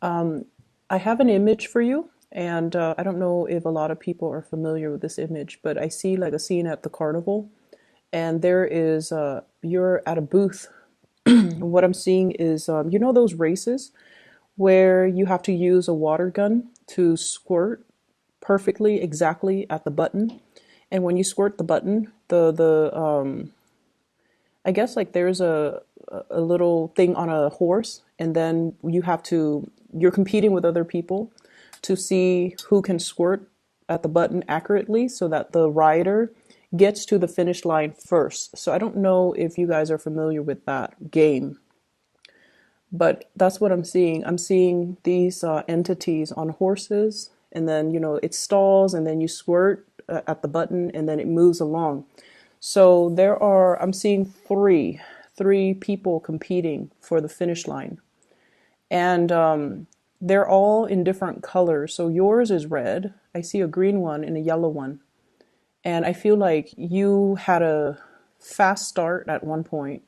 I have an image for you, and I don't know if a lot of people are familiar with this image, but I see like a scene at the carnival, and there is you're at a booth. What I'm seeing is you know those races where you have to use a water gun to squirt perfectly exactly at the button, and when you squirt the button, the I guess like there's a little thing on a horse, and then you're competing with other people to see who can squirt at the button accurately so that the rider gets to the finish line first. So I don't know if you guys are familiar with that game, but that's what I'm seeing. I'm seeing these entities on horses, and then it stalls, and then you squirt at the button, and then it moves along. So I'm seeing three people competing for the finish line, and they're all in different colors. So yours is red. I see a green one and a yellow one, and I feel like you had a fast start at one point,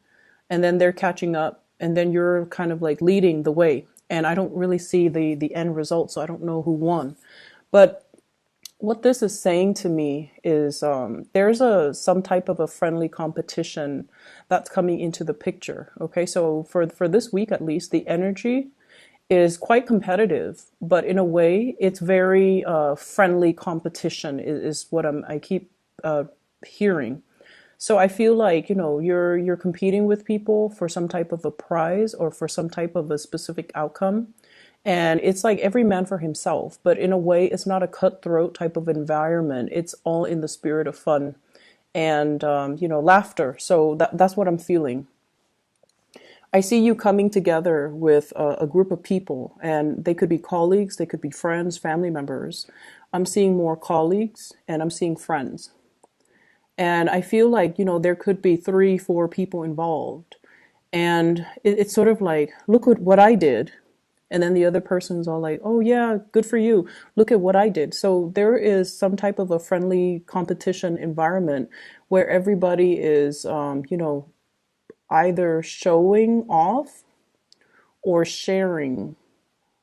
and then they're catching up, and then you're kind of like leading the way. And I don't really see the end result, so I don't know who won. But what this is saying to me is there's a some type of a friendly competition that's coming into the picture. Okay, so for this week at least, the energy is quite competitive, but in a way, it's very friendly competition is what I keep hearing. So I feel like you're competing with people for some type of a prize or for some type of a specific outcome, and it's like every man for himself. But in a way, it's not a cutthroat type of environment. It's all in the spirit of fun and laughter. So that's what I'm feeling. I see you coming together with a group of people, and they could be colleagues, they could be friends, family members. I'm seeing more colleagues, and I'm seeing friends. And I feel like, there could be three, four people involved. And it's sort of like, look at what I did. And then the other person's all like, oh, yeah, good for you. Look at what I did. So there is some type of a friendly competition environment where everybody is, either showing off or sharing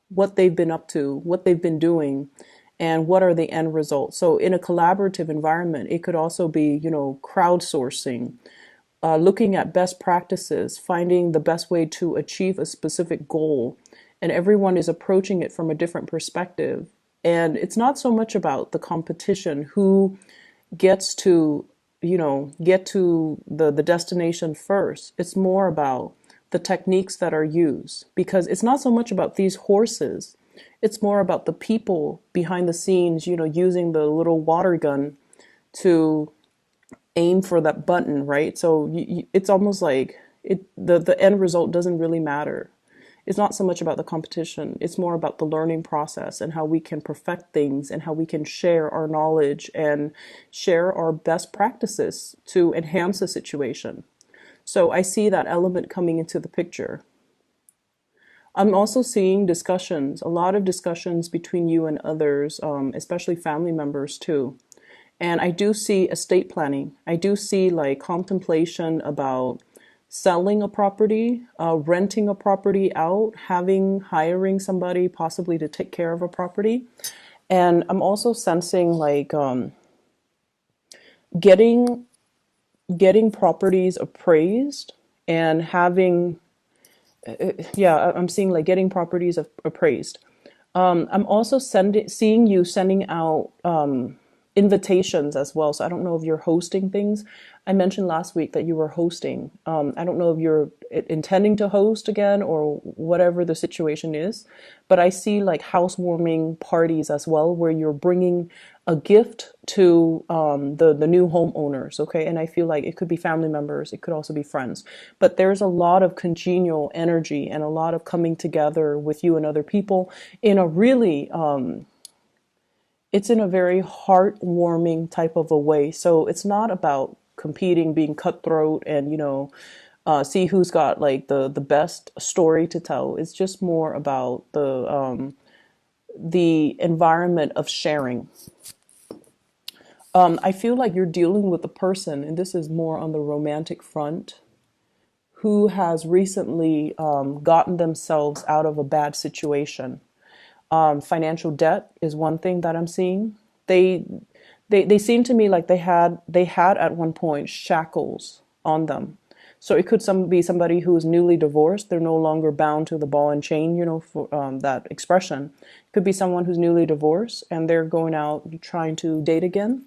what they've been up to, what they've been doing, and what are the end results. So in a collaborative environment, it could also be, crowdsourcing, looking at best practices, finding the best way to achieve a specific goal, and everyone is approaching it from a different perspective. And it's not so much about the competition, who gets to get to the destination first. It's more about the techniques that are used, because it's not so much about these horses. It's more about the people behind the scenes, using the little water gun to aim for that button, right? So it's almost like the end result doesn't really matter. It's not so much about the competition. It's more about the learning process and how we can perfect things and how we can share our knowledge and share our best practices to enhance the situation. So I see that element coming into the picture. I'm also seeing discussions, a lot of discussions between you and others, especially family members too. And I do see estate planning. I do see like contemplation about selling a property, renting a property out, hiring somebody possibly to take care of a property. And I'm also sensing like getting getting properties appraised and having yeah, I'm seeing like getting properties appraised. I'm also seeing you sending out invitations as well. So I don't know if you're hosting things. I mentioned last week that you were hosting. I don't know if you're intending to host again or whatever the situation is, but I see like housewarming parties as well, where you're bringing a gift to the new homeowners. Okay, and I feel like it could be family members, it could also be friends, but there's a lot of congenial energy and a lot of coming together with you and other people in a really it's in a very heartwarming type of a way. So it's not about competing, being cutthroat, and see who's got like the best story to tell. It's just more about the environment of sharing. I feel like you're dealing with a person, and this is more on the romantic front, who has recently gotten themselves out of a bad situation. Financial debt is one thing that I'm seeing. They they seem to me like they had at one point shackles on them. So it could be somebody who is newly divorced. They're no longer bound to the ball and chain, for that expression. It could be someone who's newly divorced and they're going out trying to date again.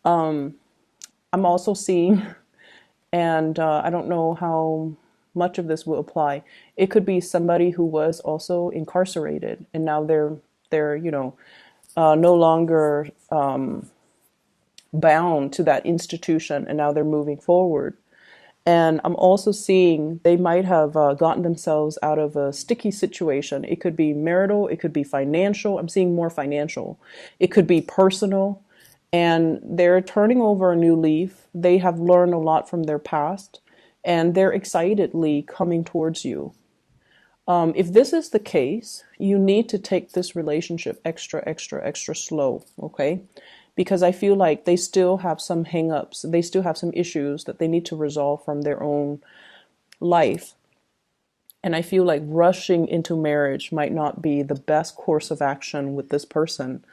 I'm also seeing, and I don't know how much of this will apply. It could be somebody who was also incarcerated and now they're no longer bound to that institution and now they're moving forward. And I'm also seeing they might have gotten themselves out of a sticky situation. It could be marital, it could be financial. I'm seeing more financial. It could be personal. And they're turning over a new leaf. They have learned a lot from their past and they're excitedly coming towards you. If this is the case, you need to take this relationship extra, extra, extra slow, okay? Because I feel like they still have some hang-ups, they still have some issues that they need to resolve from their own life. And I feel like rushing into marriage might not be the best course of action with this person.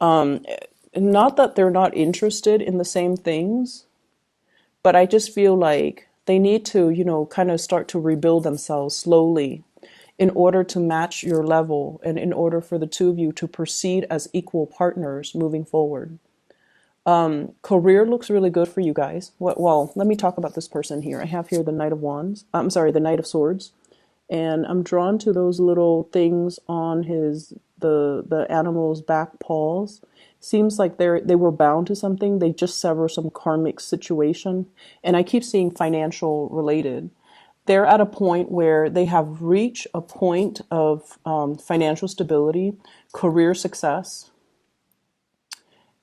Not that they're not interested in the same things, but I just feel like they need to, kind of start to rebuild themselves slowly in order to match your level and in order for the two of you to proceed as equal partners moving forward. Career looks really good for you guys. Well, let me talk about this person here. I have here the Knight of Wands. I'm sorry, the Knight of Swords. And I'm drawn to those little things on the animal's back paws. Seems like they were bound to something. They just sever some karmic situation. And I keep seeing financial related. They're at a point where they have reached a point of financial stability, career success,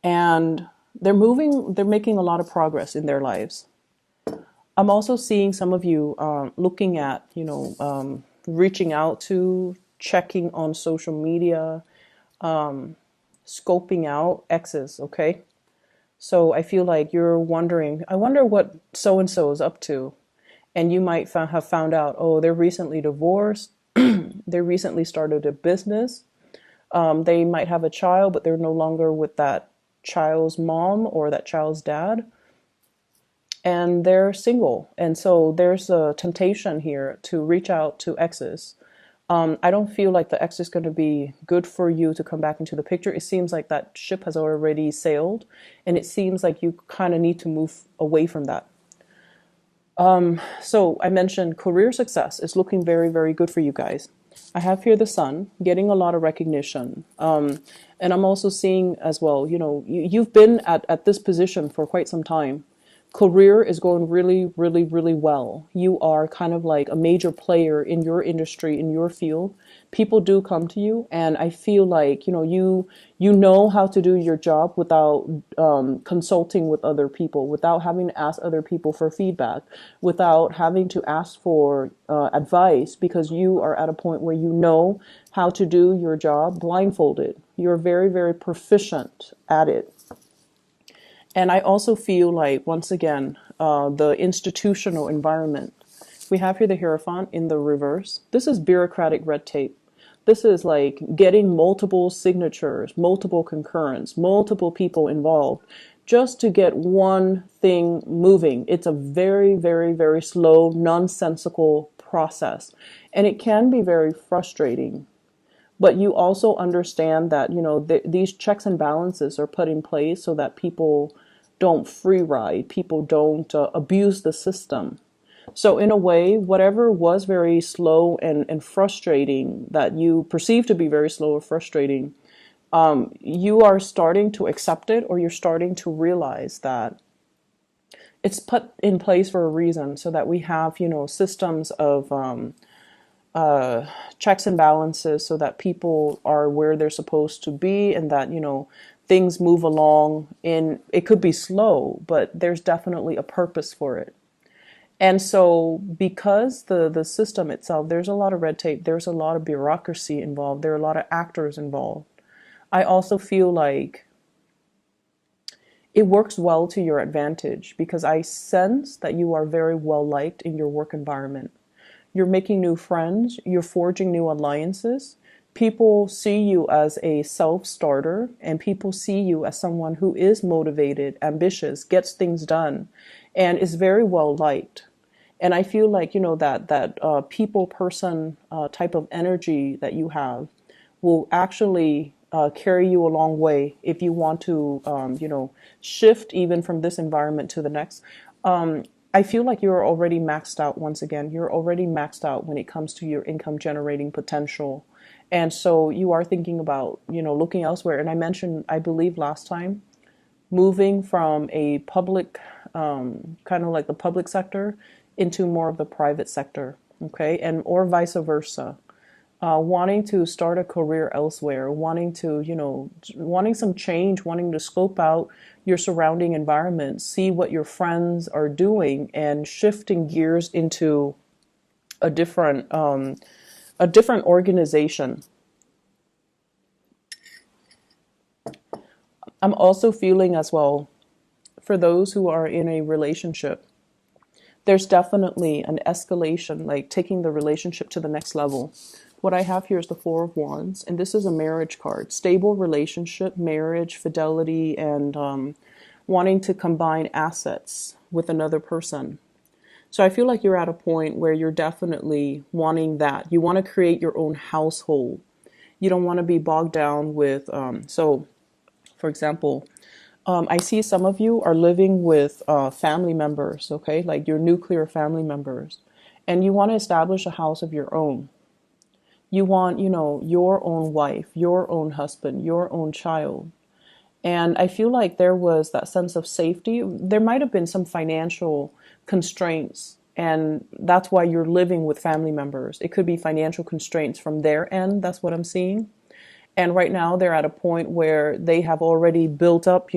and they're making a lot of progress in their lives. I'm also seeing some of you looking at, reaching out to, checking on social media, scoping out exes, okay? So I feel like you're wondering, I wonder what so and so is up to. And you might have found out, oh, they're recently divorced, they recently started a business, they might have a child, but they're no longer with that child's mom or that child's dad, and they're single. And so there's a temptation here to reach out to exes. I don't feel like the ex is going to be good for you to come back into the picture. It seems like that ship has already sailed, and it seems like you kind of need to move away from that. So I mentioned career success is looking very, very good for you guys. I have here the sun getting a lot of recognition. And I'm also seeing as well, you've been at this position for quite some time. Career is going really, really, really well. You are kind of like a major player in your industry, in your field. People do come to you, and I feel like you know how to do your job without consulting with other people, without having to ask other people for feedback, without having to ask for advice, because you are at a point where you know how to do your job blindfolded. You're very, very proficient at it. And I also feel like, once again, the institutional environment. We have here the Hierophant in the reverse. This is bureaucratic red tape. This is like getting multiple signatures, multiple concurrence, multiple people involved just to get one thing moving. It's a very, very, very slow, nonsensical process. And it can be very frustrating. But you also understand that, these checks and balances are put in place so that people don't free ride, people don't abuse the system. So in a way, whatever was very slow and frustrating, that you perceive to be very slow or frustrating, you are starting to accept it, or you're starting to realize that it's put in place for a reason, so that we have, systems of checks and balances, so that people are where they're supposed to be, and that, things move along. It could be slow, but there's definitely a purpose for it. And so because the system itself, there's a lot of red tape, there's a lot of bureaucracy involved, there are a lot of actors involved. I also feel like it works well to your advantage because I sense that you are very well liked in your work environment. You're making new friends, you're forging new alliances. People see you as a self starter, and people see you as someone who is motivated, ambitious, gets things done, and is very well liked. And I feel like, that people person type of energy that you have will actually carry you a long way if you want to, shift even from this environment to the next. I feel like you're already maxed out once again. You're already maxed out when it comes to your income generating potential. And so you are thinking about, looking elsewhere. And I mentioned, I believe last time, moving from a public, kind of like the public sector into more of the private sector, okay? And or vice versa. Wanting to start a career elsewhere, wanting to, wanting some change, wanting to scope out your surrounding environment, see what your friends are doing, and shifting gears into a different organization. I'm also feeling as well for those who are in a relationship, there's definitely an escalation, like taking the relationship to the next level. What I have here is the Four of Wands, and this is a marriage card. Stable relationship, marriage, fidelity, and wanting to combine assets with another person. So I feel like you're at a point where you're definitely wanting that. You want to create your own household. You don't want to be bogged down with, for example, I see some of you are living with family members, okay, like your nuclear family members, and you want to establish a house of your own. You want, your own wife, your own husband, your own child. And I feel like there was that sense of safety. There might have been some financial constraints, and that's why you're living with family members. It could be financial constraints from their end. That's what I'm seeing. And right now they're at a point where they have already built up,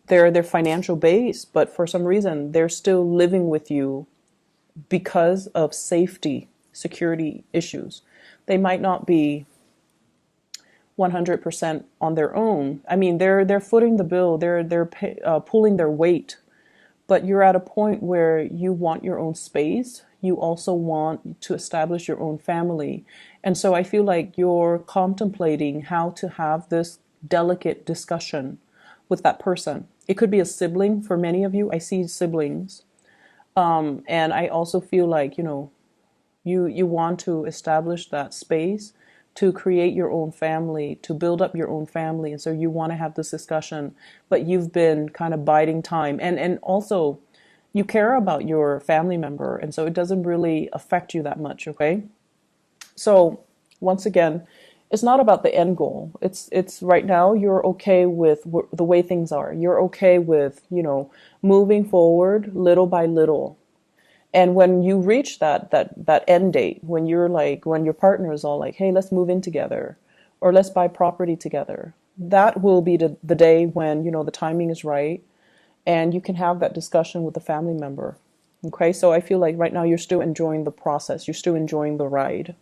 their financial base, but for some reason they're still living with you because of safety, security issues. They might not be 100% on their own. I mean, they're footing the bill, they're pulling their weight, but you're at a point where you want your own space. You also want to establish your own family. And so I feel like you're contemplating how to have this delicate discussion with that person. It could be a sibling for many of you. I see siblings. And I also feel like, you want to establish that space to create your own family, to build up your own family. And so you want to have this discussion, but you've been kind of biding time. And also you care about your family member. And so it doesn't really affect you that much. Okay. So once again, it's not about the end goal. It's right now you're okay with the way things are. You're okay with, moving forward little by little. And when you reach that end date, when your partner is all like, hey, let's move in together, or let's buy property together, that will be the day when, the timing is right, and you can have that discussion with the family member. Okay, so I feel like right now you're still enjoying the process, you're still enjoying the ride.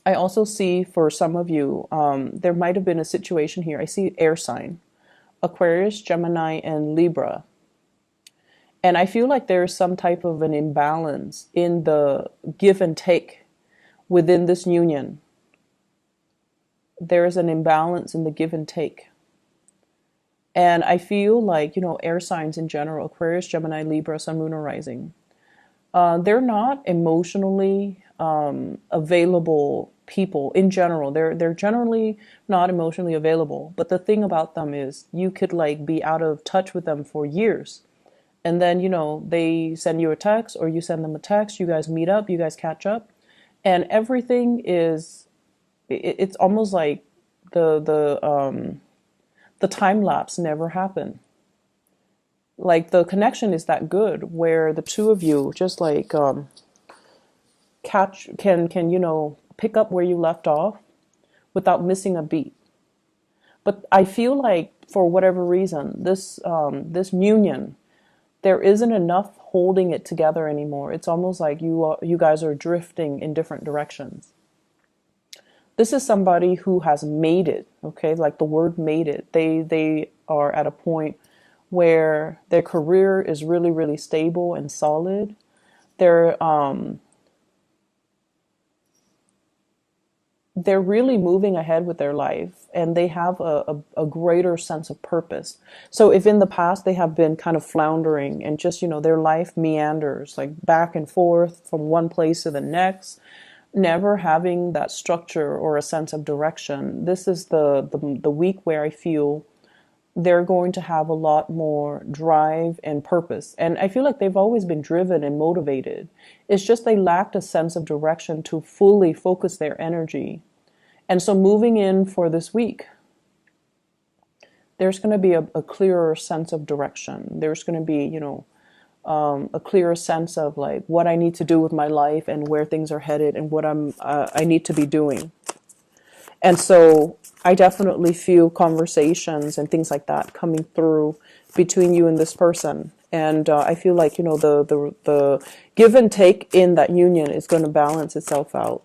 I also see for some of you, there might have been a situation here. I see air sign, Aquarius, Gemini, and Libra. And I feel like there's some type of an imbalance in the give and take within this union. There is an imbalance in the give and take. And I feel like, air signs in general, Aquarius, Gemini, Libra, Sun, Moon, or Rising, they're not emotionally available people in general. They're generally not emotionally available. But the thing about them is you could be out of touch with them for years. And then, they send you a text or you send them a text, you guys meet up, you guys catch up, and everything it's almost like the time lapse never happened. Like the connection is that good where the two of you just can pick up where you left off without missing a beat. But I feel like for whatever reason, this union, there isn't enough holding it together anymore. It's almost like you guys are drifting in different directions. This is somebody who has made it, okay? Like the word made it. They are at a point where their career is really, really stable and solid. They're they're really moving ahead with their life, and they have a greater sense of purpose. So if in the past they have been kind of floundering and just, their life meanders like back and forth from one place to the next, never having that structure or a sense of direction, this is the week where I feel they're going to have a lot more drive and purpose. And I feel like they've always been driven and motivated. It's just they lacked a sense of direction to fully focus their energy. And so moving in for this week, there's going to be a clearer sense of direction. There's going to be, a clearer sense of like what I need to do with my life and where things are headed and what I need to be doing. And so I definitely feel conversations and things like that coming through between you and this person. And I feel like, the give and take in that union is going to balance itself out.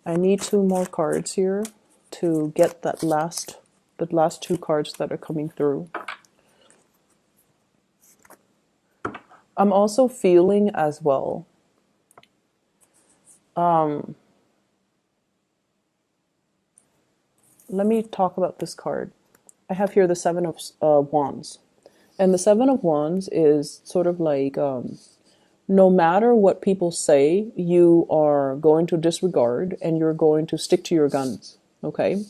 I need two more cards here to get the last two cards that are coming through. I'm also feeling as well. Let me talk about this card. I have here the Seven of Wands. And the Seven of Wands is sort of like, no matter what people say, you are going to disregard and you're going to stick to your guns. Okay?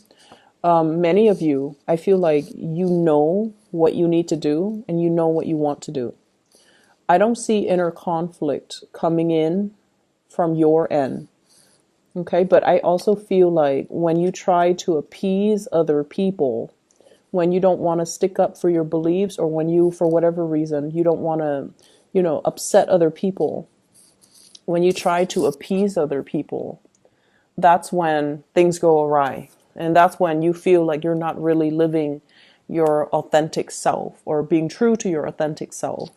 Many of you, I feel like you know what you need to do and you know what you want to do. I don't see inner conflict coming in from your end. Okay, but I also feel like when you try to appease other people, when you don't want to stick up for your beliefs, or when you, for whatever reason, you don't want to, upset other people, when you try to appease other people, that's when things go awry. And that's when you feel like you're not really living your authentic self or being true to your authentic self.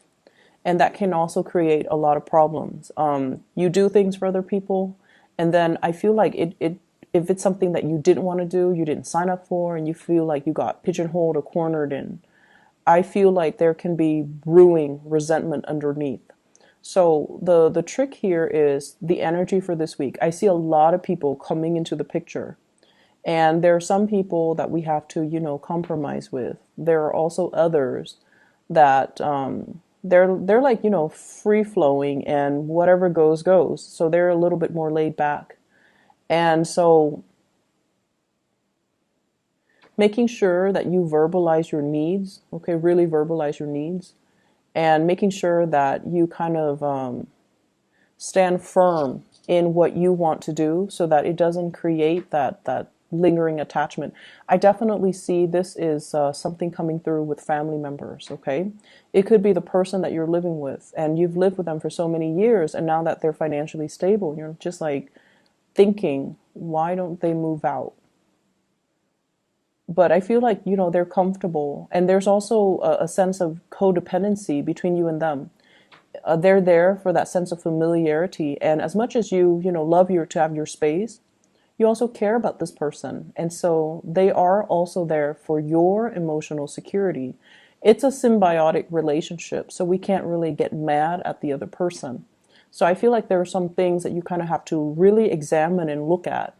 And that can also create a lot of problems. You do things for other people, and then I feel like if it's something that you didn't want to do, you didn't sign up for, and you feel like you got pigeonholed or cornered in, I feel like there can be brewing resentment underneath. So the trick here is the energy for this week. I see a lot of people coming into the picture, and there are some people that we have to, compromise with. There are also others that they're like, free flowing, and whatever goes goes. So they're a little bit more laid back. And so making sure that you verbalize your needs, okay, really verbalize your needs, and making sure that you kind of stand firm in what you want to do so that it doesn't create that lingering attachment. I definitely see this is something coming through with family members, okay? It could be the person that you're living with, and you've lived with them for so many years, and now that they're financially stable, you're just like thinking, why don't they move out? But I feel like, they're comfortable, and there's also a sense of codependency between you and them. They're there for that sense of familiarity, and as much as you, love to have your space, you also care about this person. And so they are also there for your emotional security. It's a symbiotic relationship, so we can't really get mad at the other person. So I feel like there are some things that you kind of have to really examine and look at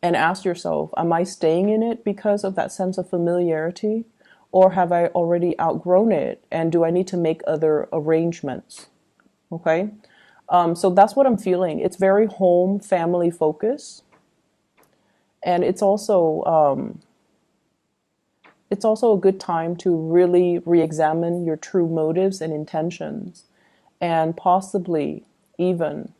and ask yourself, am I staying in it because of that sense of familiarity? Or have I already outgrown it? And do I need to make other arrangements? Okay? So that's what I'm feeling. It's very home family focused, and it's also a good time to really re-examine your true motives and intentions, and possibly even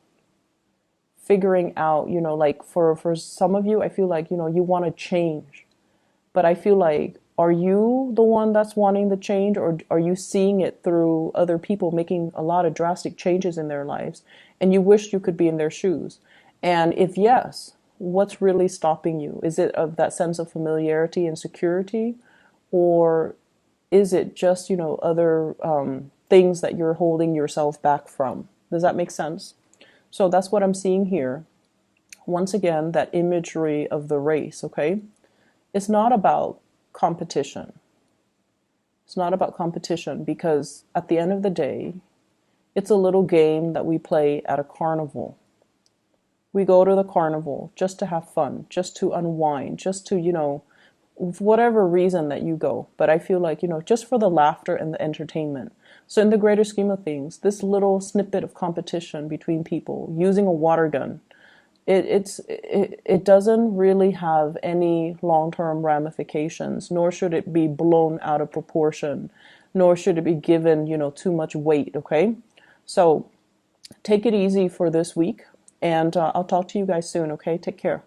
figuring out, like for some of you, I feel like you want to change, but I feel like, are you the one that's wanting the change, or are you seeing it through other people making a lot of drastic changes in their lives and you wish you could be in their shoes? And if yes, what's really stopping you? Is it of that sense of familiarity and security, or is it just, other things that you're holding yourself back from? Does that make sense? So that's what I'm seeing here. Once again, that imagery of the race, okay? It's not about competition. It's not about competition, because at the end of the day, it's a little game that we play at a carnival. We go to the carnival just to have fun, just to unwind, just to, for whatever reason that you go. But I feel like, just for the laughter and the entertainment. So in the greater scheme of things, this little snippet of competition between people using a water gun, it doesn't really have any long-term ramifications, nor should it be blown out of proportion, nor should it be given, too much weight, okay? So take it easy for this week, and I'll talk to you guys soon, okay? Take care.